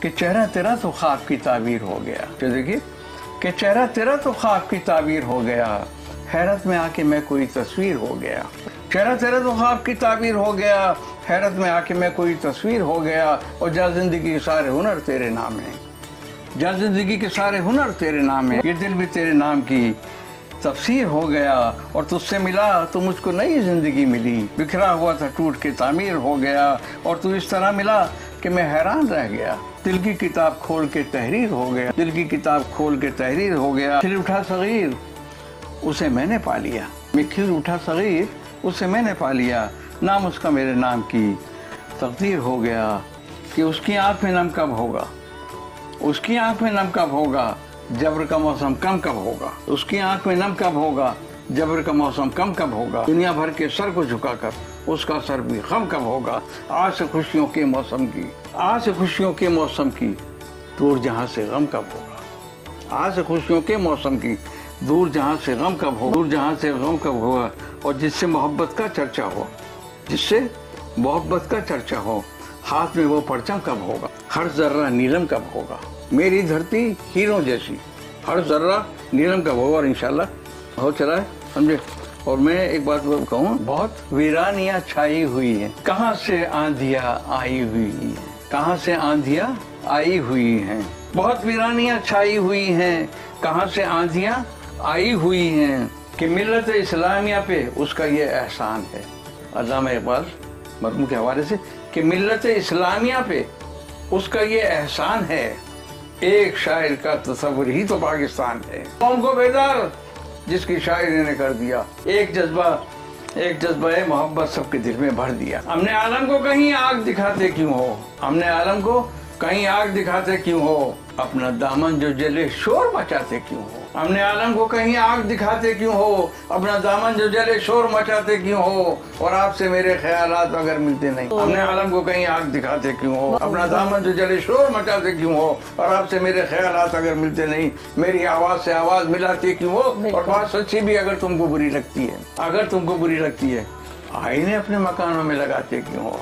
कि चेहरा तेरा तो ख्वाब की ताबीर हो गया। तो देखिए कि चेहरा तेरा तो ख्वाब की ताबीर हो गया, हैरत में आके मैं कोई तस्वीर हो गया। चेहरा तेरा तो ख्वाब की ताबीर हो गया, हैरत में आके मैं कोई तस्वीर हो गया। और जा जिंदगी के सारे हुनर तेरे नाम है, जा जिंदगी के सारे हुनर तेरे नाम है। ये दिल भी तेरे नाम की तफसीर हो गया। और तुझसे मिला तो मुझको नई जिंदगी मिली, बिखरा हुआ था टूट के तामीर हो गया। और तू इस तरह मिला कि मैं हैरान रह गया, दिल की किताब खोल के तहरीर हो गया, दिल की किताब खोल के तहरीर हो गया। खिल उठा सगीर उसे मैंने पा लिया, मैं खिल उठा सगीर उसे मैंने पा लिया। नाम उसका मेरे नाम की तकदीर हो गया कि उसकी आंख में नम कब होगा, उसकी आंख में नम कब होगा, जबर का मौसम कम कब होगा। उसकी आंख में नम कब होगा, जबर का मौसम कम कब होगा। दुनिया भर के सर को झुकाकर उसका सर भी खम कब होगा। आज से खुशियों के मौसम की, आज से खुशियों के मौसम की दूर जहां से गम कब होगा। आज से खुशियों के मौसम की दूर जहां से गम कब होगा, दूर जहां से गम कब होगा। और जिससे मोहब्बत का चर्चा हो, जिससे मोहब्बत का चर्चा हो, हाथ में वो परचम कब होगा। हर जर्रा नीलम कब होगा, मेरी धरती हीरों जैसी, हर जर्रा नीलम कब होगा। और इंशाल्लाह हो चला है, समझे। और मैं एक बात कहूँ, बहुत वीरानियां छाई हुई है, कहाँ से आंधियां आई हुई है, कहाँ से आंधियां आई हुई हैं। बहुत वीरानियां छाई हुई हैं, कहाँ से आंधियां आई हुई हैं। कि मिल्लत इस्लामिया पे उसका ये एहसान है। अल्लामा इकबाल मरहूम के हवाले से, कि मिल्लत इस्लामिया पे उसका ये एहसान है, एक शायर का तस्वुर ही तो पाकिस्तान है। कौम को बेदार जिसकी शायरी ने कर दिया, एक जज्बा मोहब्बत सबके दिल में भर दिया। हमने आलम को कहीं आग दिखाते क्यों हो, हमने आलम को कहीं आग दिखाते क्यों हो, अपना दामन जो जले शोर मचाते क्यों हो। हमने आलम को कहीं आग दिखाते क्यों हो, अपना दामन जो जले शोर मचाते क्यों हो। और आपसे मेरे ख्यालात अगर मिलते नहीं, हमने आलम को कहीं आग दिखाते क्यों हो, अपना दामन जो जले शोर मचाते क्यों हो। और आपसे मेरे ख्यालात अगर मिलते नहीं, मेरी आवाज से आवाज मिलाते क्यों हो। और बात सच्ची भी अगर तुमको बुरी लगती है, अगर तुमको बुरी लगती है, आईने अपने मकानों में लगाते क्यों हो।